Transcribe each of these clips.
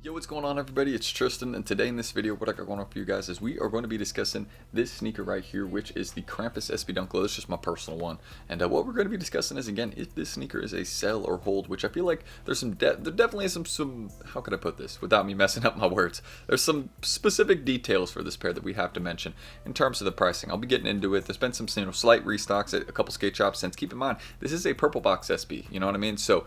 Yo, what's going on, everybody? It's Tristan, and today in this video, what I got going on for you guys is we are going to be discussing this sneaker right here, which is the KRAMPUS SB Dunk Low. This is just my personal one, and what we're going to be discussing is, again, if this sneaker is a sell or hold, which I feel like there's there definitely is some, how could I put this without me messing up my words? There's some specific details for this pair that we have to mention in terms of the pricing. I'll be getting into it. There's been some slight restocks at a couple skate shops since. Keep in mind, this is a purple box SB, you know what I mean? So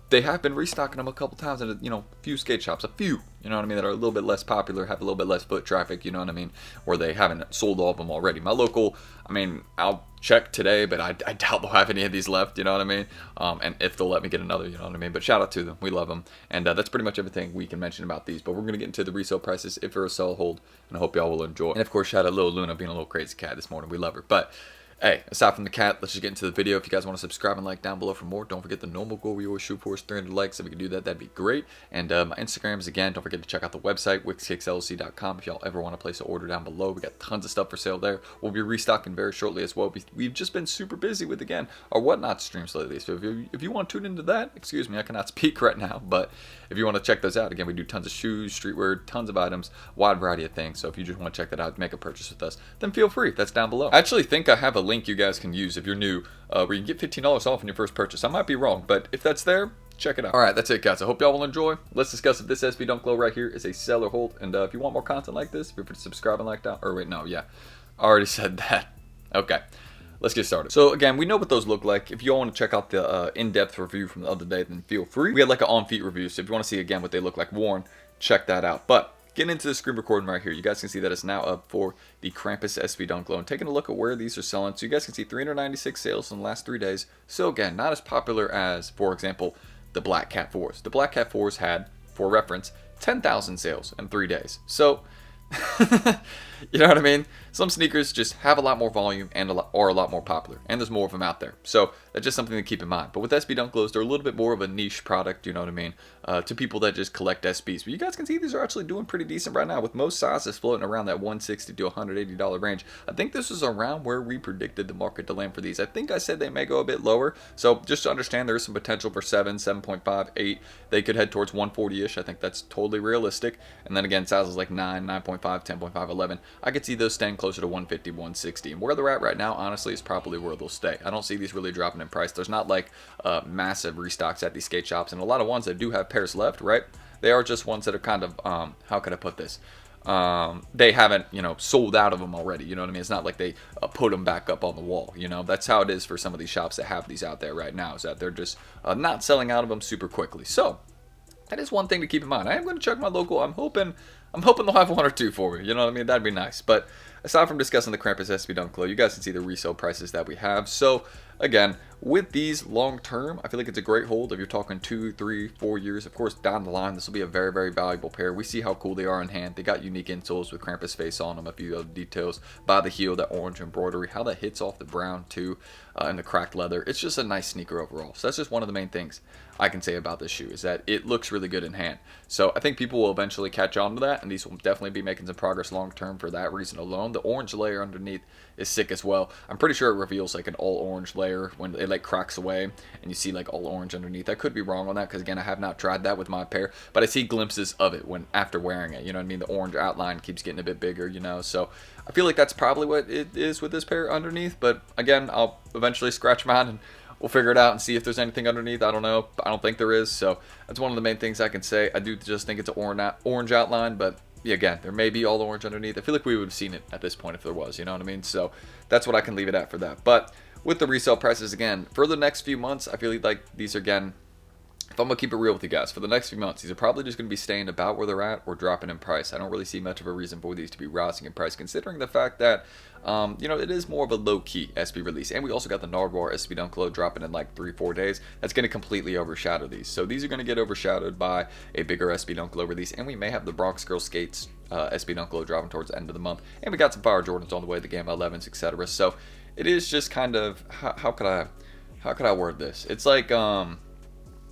they have been restocking them a couple times at a few skate shops, you know what I mean, that are a little bit less popular, have a little bit less foot traffic, you know what I mean, or they haven't sold all of them already. My local, I mean, I'll check today, but I doubt they'll have any of these left, you know what I mean, and if they'll let me get another, you know what I mean, but shout out to them, we love them, and that's pretty much everything we can mention about these, but we're going to get into the resale prices, if they're a sell hold, and I hope y'all will enjoy. And of course, shout out Lil Luna being a little crazy cat this morning, we love her, but hey, aside from the cat, let's just get into the video. If you guys want to subscribe and like down below for more, don't forget the normal goal we always shoot for is 300 likes. If we can do that, that'd be great. And my Instagrams, again, don't forget to check out the website, wickskxllc.com. If y'all ever want to place an order down below, we got tons of stuff for sale there. We'll be restocking very shortly as well. We've just been super busy with, again, our Whatnot streams lately. So if you want to tune into that, excuse me, I cannot speak right now, but if you want to check those out, again, we do tons of shoes, streetwear, tons of items, wide variety of things. So if you just want to check that out, make a purchase with us, then feel free. That's down below. I actually think I have a link you guys can use if you're new, where you can get $15 off on your first purchase. I might be wrong, but if that's there, check it out. Alright, that's it, guys. I hope y'all will enjoy. Let's discuss if this SB Dunk Low right here is a sell or hold. And if you want more content like this, feel free to subscribe and like down. Or wait, no, yeah. I already said that. Okay. Let's get started. So again, we know what those look like. If you all want to check out the in-depth review from the other day, then feel free. We had like an on-feet review, so if you want to see again what they look like worn, check that out. But getting into the screen recording right here, you guys can see that it's now up for the KRAMPUS SB Dunk Low. And taking a look at where these are selling, so you guys can see 396 sales in the last 3 days. So again, not as popular as, for example, the Black Cat 4s. The Black Cat 4s had, for reference, 10,000 sales in 3 days. So you know what I mean? Some sneakers just have a lot more volume and are a lot more popular, and there's more of them out there. So that's just something to keep in mind. But with SB Dunk Lows, they're a little bit more of a niche product, you know what I mean, to people that just collect SBs. But you guys can see these are actually doing pretty decent right now, with most sizes floating around that $160 to $180 range. I think this is around where we predicted the market to land for these. I think I said they may go a bit lower. So just to understand, there is some potential for 7, 7.5, 8. They could head towards 140-ish. I think that's totally realistic. And then again, sizes like 9, 9.5, 10.5, 11. I could see those staying closer to 150, 160. And where they're at right now, honestly, is probably where they'll stay. I don't see these really dropping in price. There's not like massive restocks at these skate shops, and a lot of ones that do have pairs left, right? They are just ones that are kind of, how could I put this? They haven't, sold out of them already, you know what I mean? It's not like they put them back up on the wall, That's how it is for some of these shops that have these out there right now, is that they're just not selling out of them super quickly. So that is one thing to keep in mind. I am going to check my local. I'm hoping they'll have one or two for me. You know what I mean? That'd be nice. But aside from discussing the KRAMPUS SB Dunk Low, you guys can see the resale prices that we have. So again, with these long term, I feel like it's a great hold. If you're talking 2, 3, 4 years, of course, down the line, this will be a very, very valuable pair. We see how cool they are in hand. They got unique insoles with KRAMPUS face on them, a few other details by the heel, that orange embroidery, how that hits off the brown too, and the cracked leather. It's just a nice sneaker overall. So that's just one of the main things I can say about this shoe, is that it looks really good in hand. So I think people will eventually catch on to that, and these will definitely be making some progress long term for that reason alone. The orange layer underneath is sick as well. I'm pretty sure it reveals like an all orange layer when it like cracks away and you see like all orange underneath. I could be wrong on that, because again, I have not tried that with my pair, but I see glimpses of it when after wearing it, you know what I mean? The orange outline keeps getting a bit bigger, so I feel like that's probably what it is with this pair underneath. But again, I'll eventually scratch mine and we'll figure it out and see if there's anything underneath. I don't know. I don't think there is. So that's one of the main things I can say. I do just think it's an orange outline, but yeah, again, there may be all orange underneath. I feel like we would have seen it at this point if there was, you know what I mean? So that's what I can leave it at for that. But with the resale prices, again, for the next few months, I feel like these are, again, if I'm going to keep it real with you guys, for the next few months, these are probably just going to be staying about where they're at or dropping in price. I don't really see much of a reason for these to be rising in price, considering the fact that, it is more of a low-key SB release. And we also got the Nardwuar SB Dunk Low dropping in like 3-4 days. That's going to completely overshadow these. So these are going to get overshadowed by a bigger SB Dunk Low release. And we may have the Bronx Girl Skates SB Dunk Low dropping towards the end of the month. And we got some Fire Jordans on the way, the Gamma 11s, etc. So it is just kind of, how could I word this? It's like,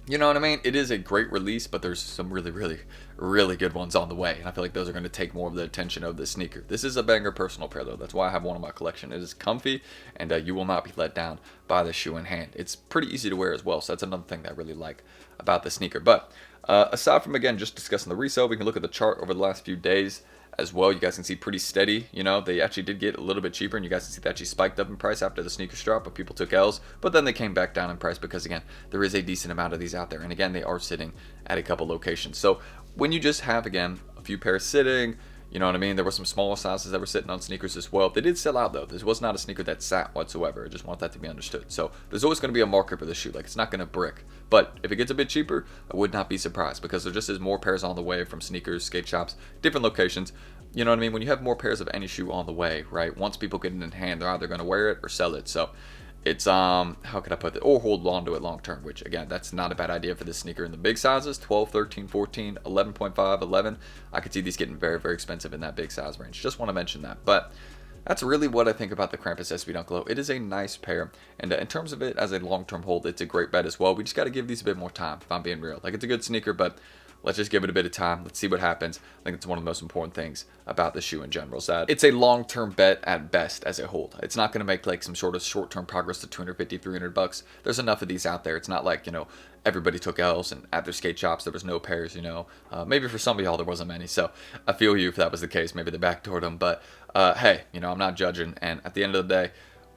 you know what I mean? It is a great release, but there's some really, really, really good ones on the way. And I feel like those are going to take more of the attention of the sneaker. This is a banger personal pair, though. That's why I have one in my collection. It is comfy, and you will not be let down by the shoe in hand. It's pretty easy to wear as well, so that's another thing that I really like about the sneaker. But Aside from, again, just discussing the resale, we can look at the chart over the last few days as well. You guys can see pretty steady. You know, they actually did get a little bit cheaper, and you guys can see they actually spiked up in price after the sneakers drop, but people took L's. But then they came back down in price because, again, there is a decent amount of these out there. And again, they are sitting at a couple locations. So when you just have, again, a few pairs sitting, you know what I mean? There were some smaller sizes that were sitting on sneakers as well. They did sell out, though. This was not a sneaker that sat whatsoever. I just want that to be understood. So there's always going to be a market for this shoe. Like, it's not going to brick. But if it gets a bit cheaper, I would not be surprised, because there just is more pairs on the way from sneakers, skate shops, different locations. You know what I mean? When you have more pairs of any shoe on the way, right? Once people get it in hand, they're either going to wear it or sell it. So it's, how can I put it? Or hold on to it long term, which, again, that's not a bad idea for this sneaker in the big sizes, 12, 13, 14, 11.5, 11. I could see these getting very, very expensive in that big size range. Just want to mention that. But that's really what I think about the Krampus SB Dunk Low. It is a nice pair, and in terms of it as a long-term hold, it's a great bet as well. We just got to give these a bit more time, if I'm being real. Like, it's a good sneaker, but let's just give it a bit of time. Let's see what happens. I think it's one of the most important things about the shoe in general, is that it's a long-term bet at best as a hold. It's not going to make like some sort of short-term progress to 250, 300 bucks. There's enough of these out there. It's not like, you know, everybody took L's and at their skate shops there was no pairs, you know. Maybe for some of y'all there wasn't many, so I feel you if that was the case. Maybe they backdoored them, but hey, you know, I'm not judging, and at the end of the day,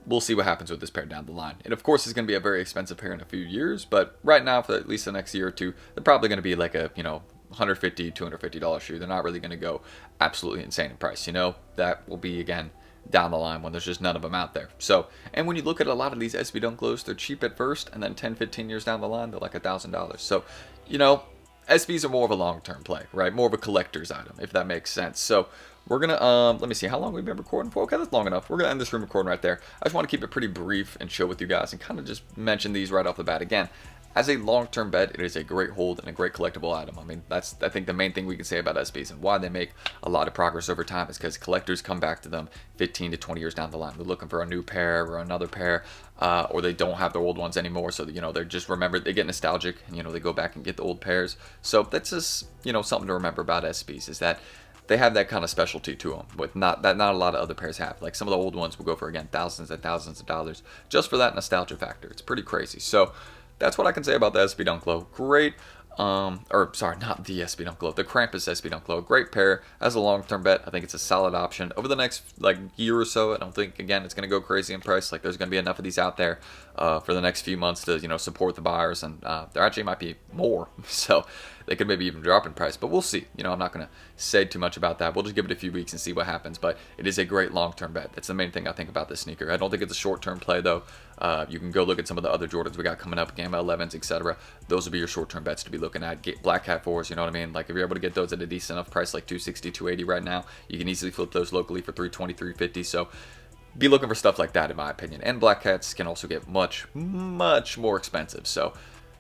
we'll see what happens with this pair down the line. It, of course, is going to be a very expensive pair in a few years, but right now, for at least the next year or two, they're probably going to be like a, you know, $150, $250 shoe. They're not really going to go absolutely insane in price, you know. That will be, again, down the line when there's just none of them out there. So, and when you look at a lot of these SB Dunk Lows, they're cheap at first, and then 10, 15 years down the line, they're like $1,000. So, you know, SBs are more of a long-term play, right? More of a collector's item, if that makes sense. So we're gonna let me see how long we've been recording for. Okay, that's long enough. We're gonna end this room recording right there. I just want to keep it pretty brief and chill with you guys, and kind of just mention these right off the bat. Again, as a long-term bet, it is a great hold and a great collectible item. I mean, that's, I think, the main thing we can say about SBs, and why they make a lot of progress over time is because collectors come back to them 15 to 20 years down the line. They're looking for a new pair or another pair, or they don't have their old ones anymore, so, you know, they're just remembered. They get nostalgic, and, you know, they go back and get the old pairs. So that's just, you know, something to remember about SBs, is that they have that kind of specialty to them, with not a lot of other pairs have. Like, some of the old ones will go for, again, thousands and thousands of dollars just for that nostalgia factor. It's pretty crazy. So that's what I can say about the SB Dunk Low. Great, or sorry, not the SB Dunk Low, the Krampus SB Dunk Low. Great pair as a long-term bet. I think it's a solid option over the next like year or so. I don't think, again, it's going to go crazy in price. Like, there's going to be enough of these out there for the next few months to, you know, support the buyers, and there actually might be more. So they could maybe even drop in price, but we'll see. You know, I'm not going to say too much about that. We'll just give it a few weeks and see what happens, but it is a great long-term bet. That's the main thing I think about this sneaker. I don't think it's a short-term play, though. You can go look at some of the other Jordans we got coming up, Gamma 11s, etc. Those will be your short-term bets to be looking at. Get Black Cat 4s, you know what I mean? Like, if you're able to get those at a decent enough price, like 260, 280 right now, you can easily flip those locally for 320, 350. So be looking for stuff like that, in my opinion. And Black Cats can also get much, much more expensive. So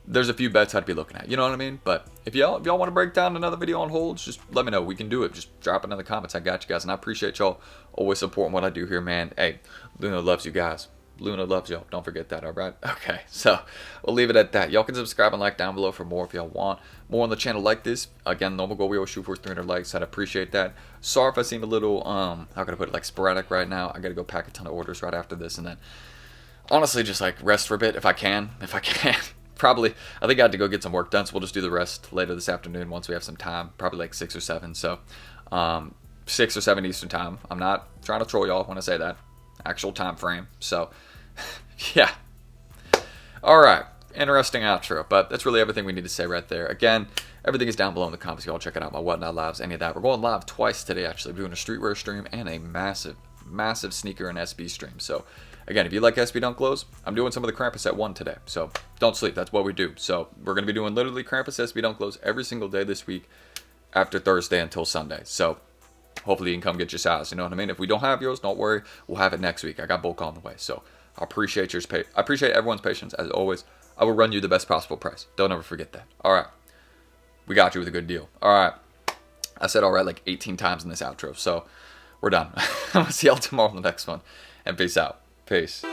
there's a few bets I'd be looking at, you know what I mean? But if y'all want to break down another video on holds, just let me know. We can do it. Just drop it in the comments. I got you guys, and I appreciate y'all always supporting what I do here, man. Hey, Luna loves you guys. Luna loves y'all. Don't forget that, all right? Okay, so we'll leave it at that. Y'all can subscribe and like down below for more if y'all want more on the channel like this. Again, normal goal, we always shoot for 300 likes. I'd appreciate that. Sorry if I seem a little, how can I put it, like sporadic right now. I got to go pack a ton of orders right after this, and then honestly just like rest for a bit if I can. Probably, I think I had to go get some work done, so we'll just do the rest later this afternoon once we have some time, probably like 6 or 7. So 6 or 7 Eastern time. I'm not trying to troll y'all when I say that. Actual time frame. So yeah. All right. Interesting outro, but that's really everything we need to say right there. Again, everything is down below in the comments. Y'all check it out. My Whatnot Lives, any of that. We're going live twice today, actually. We're doing a streetwear stream and a massive sneaker and SB stream. So again, if you like SB Dunk Lows, I'm doing some of the Krampus at 1 today. So don't sleep. That's what we do. So we're going to be doing literally Krampus SB Dunk Lows every single day this week after Thursday until Sunday. So hopefully you can come get your size. You know what I mean? If we don't have yours, don't worry. We'll have it next week. I got bulk on the way. So I appreciate I appreciate everyone's patience, as always. I will run you the best possible price. Don't ever forget that. All right. We got you with a good deal. All right. I said all right like 18 times in this outro. So we're done. I'm going to see y'all tomorrow on the next one. And peace out. Peace.